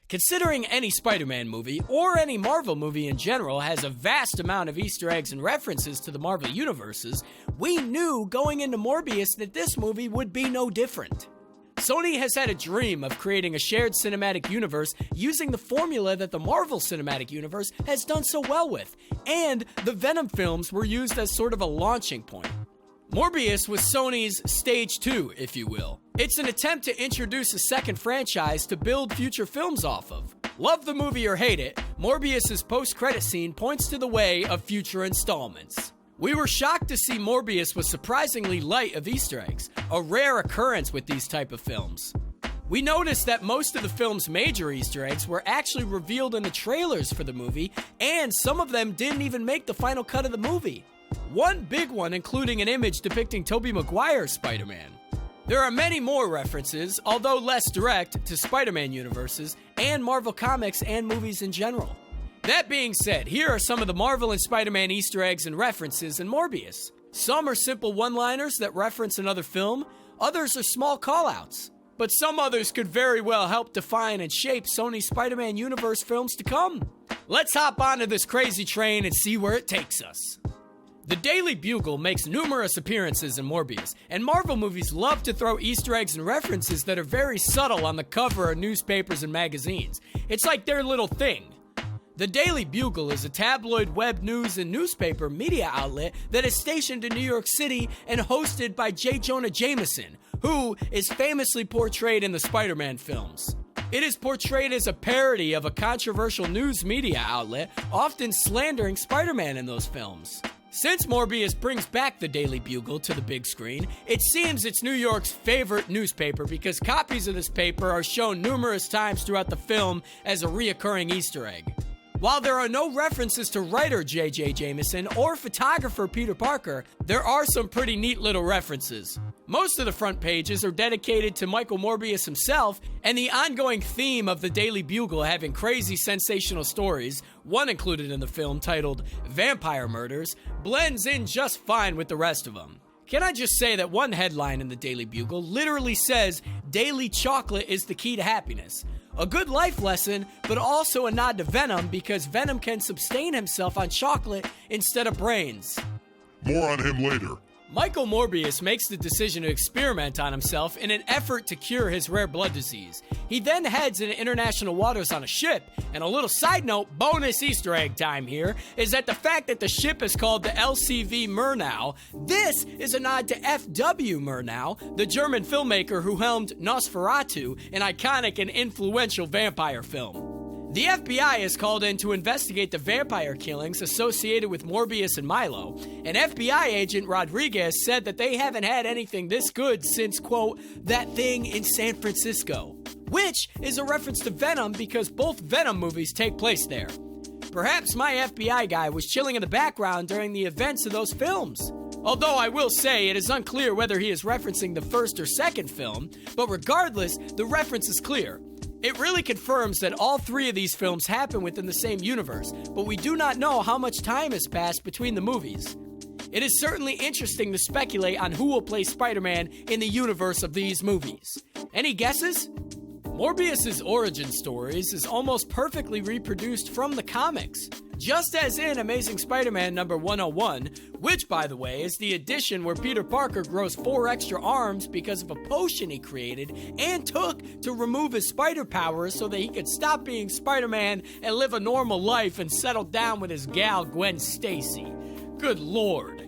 Considering any Spider-Man movie, or any Marvel movie in general, has a vast amount of Easter eggs and references to the Marvel universes, we knew going into Morbius that this movie would be no different. Sony has had a dream of creating a shared cinematic universe using the formula that the Marvel Cinematic Universe has done so well with, and the Venom films were used as sort of a launching point. Morbius was Sony's Stage 2, if you will. It's an attempt to introduce a second franchise to build future films off of. Love the movie or hate it, Morbius's post-credit scene points to the way of future installments. We were shocked to see Morbius was surprisingly light of Easter eggs, a rare occurrence with these type of films. We noticed that most of the film's major Easter eggs were actually revealed in the trailers for the movie, and some of them didn't even make the final cut of the movie. One big one including an image depicting Tobey Maguire's Spider-Man. There are many more references, although less direct, to Spider-Man universes and Marvel comics and movies in general. That being said, here are some of the Marvel and Spider-Man Easter eggs and references in Morbius. Some are simple one-liners that reference another film, others are small call-outs. But some others could very well help define and shape Sony's Spider-Man universe films to come. Let's hop onto this crazy train and see where it takes us. The Daily Bugle makes numerous appearances in Morbius, and Marvel movies love to throw Easter eggs and references that are very subtle on the cover of newspapers and magazines. It's like their little thing. The Daily Bugle is a tabloid web news and newspaper media outlet that is stationed in New York City and hosted by J. Jonah Jameson, who is famously portrayed in the Spider-Man films. It is portrayed as a parody of a controversial news media outlet, often slandering Spider-Man in those films. Since Morbius brings back the Daily Bugle to the big screen, it seems it's New York's favorite newspaper because copies of this paper are shown numerous times throughout the film as a reoccurring Easter egg. While there are no references to writer J.J. Jameson or photographer Peter Parker, there are some pretty neat little references. Most of the front pages are dedicated to Michael Morbius himself and the ongoing theme of the Daily Bugle having crazy sensational stories, one included in the film titled Vampire Murders, blends in just fine with the rest of them. Can I just say that one headline in the Daily Bugle literally says, "Daily chocolate is the key to happiness." A good life lesson, but also a nod to Venom because Venom can sustain himself on chocolate instead of brains. More on him later. Michael Morbius makes the decision to experiment on himself in an effort to cure his rare blood disease. He then heads into international waters on a ship, and a little side note, bonus Easter egg time here, is that the fact that the ship is called the LCV Murnau, this is a nod to F.W. Murnau, the German filmmaker who helmed Nosferatu, an iconic and influential vampire film. The FBI is called in to investigate the vampire killings associated with Morbius and Milo, and FBI agent Rodriguez said that they haven't had anything this good since, quote, that thing in San Francisco, which is a reference to Venom because both Venom movies take place there. Perhaps my FBI guy was chilling in the background during the events of those films. Although I will say it is unclear whether he is referencing the first or second film, but regardless, the reference is clear. It really confirms that all three of these films happen within the same universe, but we do not know how much time has passed between the movies. It is certainly interesting to speculate on who will play Spider-Man in the universe of these movies. Any guesses? Morbius' origin stories is almost perfectly reproduced from the comics. Just as in Amazing Spider-Man number 101, which, by the way, is the edition where Peter Parker grows 4 extra arms because of a potion he created and took to remove his spider powers so that he could stop being Spider-Man and live a normal life and settle down with his gal Gwen Stacy. Good lord.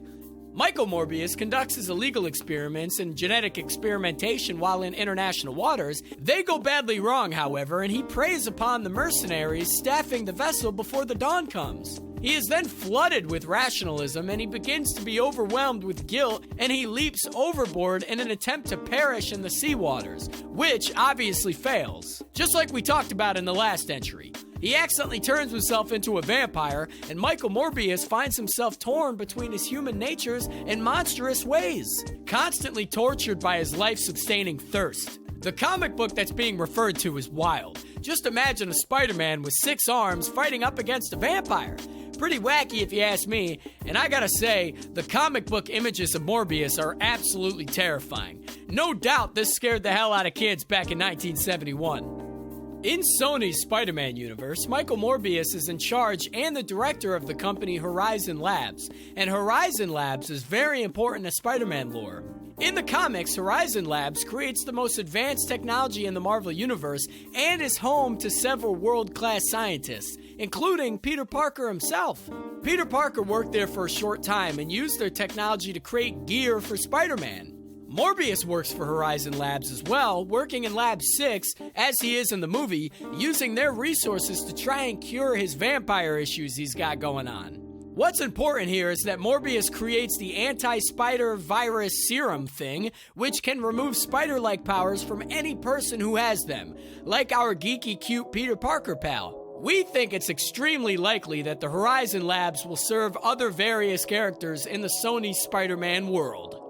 Michael Morbius conducts his illegal experiments and genetic experimentation while in international waters. They go badly wrong, however, and he preys upon the mercenaries staffing the vessel before the dawn comes. He is then flooded with rationalism and he begins to be overwhelmed with guilt and he leaps overboard in an attempt to perish in the sea waters, which obviously fails. Just like we talked about in the last entry. He accidentally turns himself into a vampire, and Michael Morbius finds himself torn between his human natures in monstrous ways, constantly tortured by his life-sustaining thirst. The comic book that's being referred to is wild. Just imagine a Spider-Man with 6 arms fighting up against a vampire. Pretty wacky if you ask me, and I gotta say, the comic book images of Morbius are absolutely terrifying. No doubt this scared the hell out of kids back in 1971. In Sony's Spider-Man universe, Michael Morbius is in charge and the director of the company Horizon Labs, and Horizon Labs is very important to Spider-Man lore. In the comics, Horizon Labs creates the most advanced technology in the Marvel Universe and is home to several world-class scientists, including Peter Parker himself. Peter Parker worked there for a short time and used their technology to create gear for Spider-Man. Morbius works for Horizon Labs as well, working in Lab 6, as he is in the movie, using their resources to try and cure his vampire issues he's got going on. What's important here is that Morbius creates the anti-spider virus serum thing, which can remove spider-like powers from any person who has them, like our geeky cute Peter Parker pal. We think it's extremely likely that the Horizon Labs will serve other various characters in the Sony Spider-Man world.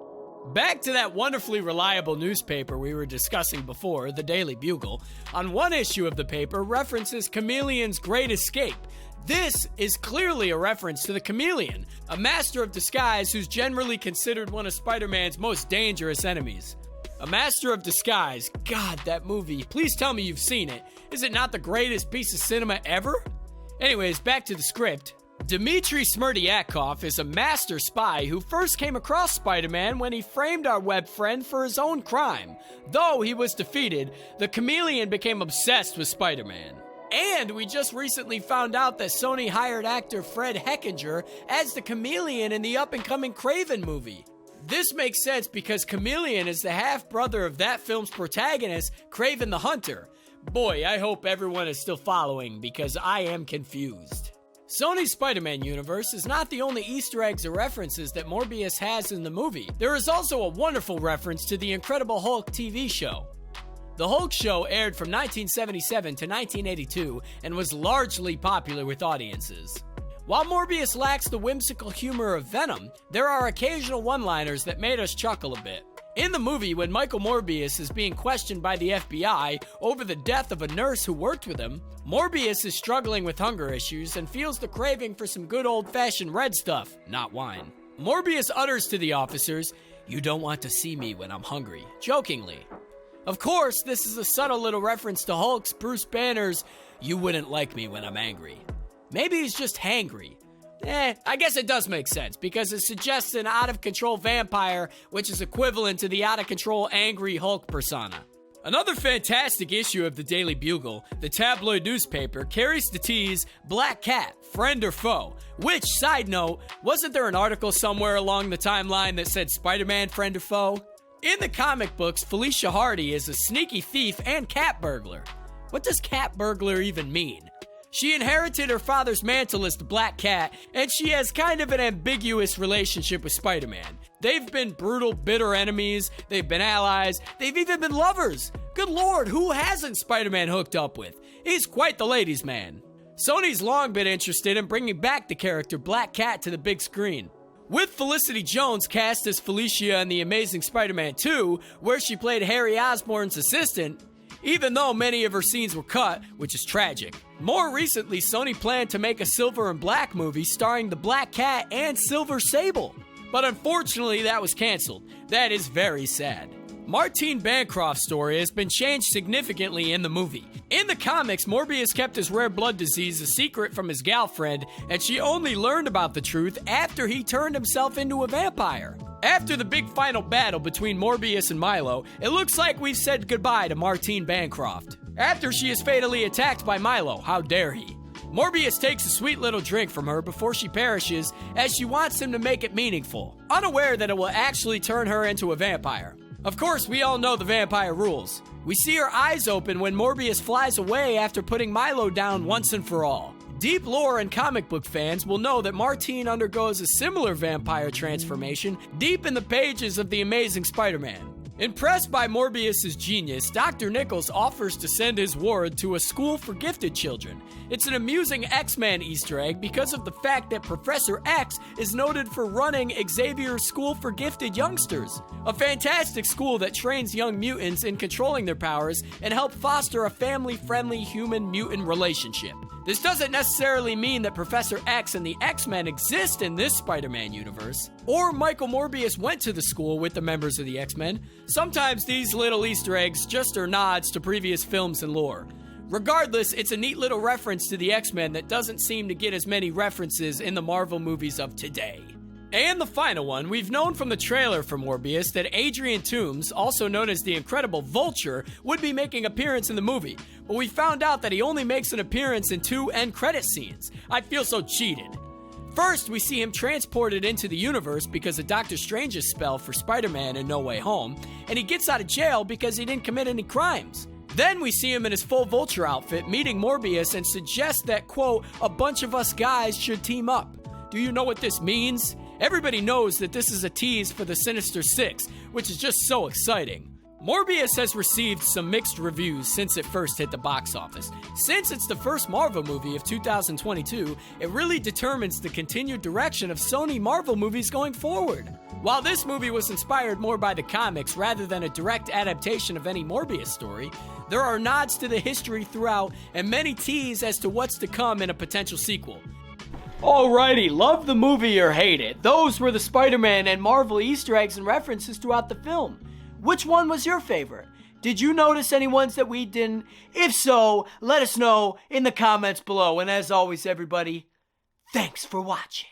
Back to that wonderfully reliable newspaper we were discussing before, the Daily Bugle. On one issue of the paper references Chameleon's Great Escape. This is clearly a reference to the Chameleon, a master of disguise who's generally considered one of Spider-Man's most dangerous enemies. A Master of Disguise, God, that movie. Please tell me you've seen it. Is it not the greatest piece of cinema ever? Anyways, back to the script. Dmitry Smerdyakov is a master spy who first came across Spider-Man when he framed our web friend for his own crime. Though he was defeated, the Chameleon became obsessed with Spider-Man. And we just recently found out that Sony hired actor Fred Heckinger as the Chameleon in the up-and-coming Kraven movie. This makes sense because Chameleon is the half-brother of that film's protagonist, Kraven the Hunter. Boy, I hope everyone is still following because I am confused. Sony's Spider-Man universe is not the only Easter eggs or references that Morbius has in the movie. There is also a wonderful reference to the Incredible Hulk TV show. The Hulk show aired from 1977 to 1982 and was largely popular with audiences. While Morbius lacks the whimsical humor of Venom, there are occasional one-liners that made us chuckle a bit. In the movie, when Michael Morbius is being questioned by the FBI over the death of a nurse who worked with him, Morbius is struggling with hunger issues and feels the craving for some good old-fashioned red stuff, not wine. Morbius utters to the officers, "You don't want to see me when I'm hungry," jokingly. Of course, this is a subtle little reference to Hulk's Bruce Banner's, "You wouldn't like me when I'm angry." Maybe he's just hangry. I guess it does make sense, because it suggests an out-of-control vampire, which is equivalent to the out-of-control angry Hulk persona. Another fantastic issue of the Daily Bugle, the tabloid newspaper, carries the tease, Black Cat, friend or foe? Which, side note, wasn't there an article somewhere along the timeline that said Spider-Man friend or foe? In the comic books, Felicia Hardy is a sneaky thief and cat burglar. What does cat burglar even mean? She inherited her father's mantle as the Black Cat, and she has kind of an ambiguous relationship with Spider-Man. They've been brutal, bitter enemies, they've been allies, they've even been lovers. Good lord, who hasn't Spider-Man hooked up with? He's quite the ladies' man. Sony's long been interested in bringing back the character Black Cat to the big screen. With Felicity Jones cast as Felicia in The Amazing Spider-Man 2, where she played Harry Osborn's assistant, even though many of her scenes were cut, which is tragic. More recently, Sony planned to make a Silver and Black movie starring the Black Cat and Silver Sable. But unfortunately, that was canceled. That is very sad. Martine Bancroft's story has been changed significantly in the movie. In the comics, Morbius kept his rare blood disease a secret from his girlfriend, and she only learned about the truth after he turned himself into a vampire. After the big final battle between Morbius and Milo, it looks like we've said goodbye to Martine Bancroft. After she is fatally attacked by Milo, how dare he? Morbius takes a sweet little drink from her before she perishes, as she wants him to make it meaningful, unaware that it will actually turn her into a vampire. Of course, we all know the vampire rules. We see her eyes open when Morbius flies away after putting Milo down once and for all. Deep lore and comic book fans will know that Martine undergoes a similar vampire transformation deep in the pages of The Amazing Spider-Man. Impressed by Morbius' genius, Dr. Nichols offers to send his ward to a school for gifted children. It's an amusing X-Men Easter egg because of the fact that Professor X is noted for running Xavier's School for Gifted Youngsters, a fantastic school that trains young mutants in controlling their powers and help foster a family-friendly human-mutant relationship. This doesn't necessarily mean that Professor X and the X-Men exist in this Spider-Man universe, or Michael Morbius went to the school with the members of the X-Men. Sometimes these little Easter eggs just are nods to previous films and lore. Regardless, it's a neat little reference to the X-Men that doesn't seem to get as many references in the Marvel movies of today. And the final one, we've known from the trailer for Morbius that Adrian Toomes, also known as the Incredible Vulture, would be making an appearance in the movie, but we found out that he only makes an appearance in 2 end credit scenes. I feel so cheated. First, we see him transported into the universe because of Doctor Strange's spell for Spider-Man in No Way Home, and he gets out of jail because he didn't commit any crimes. Then we see him in his full Vulture outfit meeting Morbius and suggest that, quote, a bunch of us guys should team up. Do you know what this means? Everybody knows that this is a tease for the Sinister Six, which is just so exciting. Morbius has received some mixed reviews since it first hit the box office. Since it's the first Marvel movie of 2022, it really determines the continued direction of Sony Marvel movies going forward. While this movie was inspired more by the comics rather than a direct adaptation of any Morbius story, there are nods to the history throughout and many tease as to what's to come in a potential sequel. Alrighty, love the movie or hate it. Those were the Spider-Man and Marvel Easter eggs and references throughout the film. Which one was your favorite? Did you notice any ones that we didn't? If so, let us know in the comments below. And as always, everybody, thanks for watching.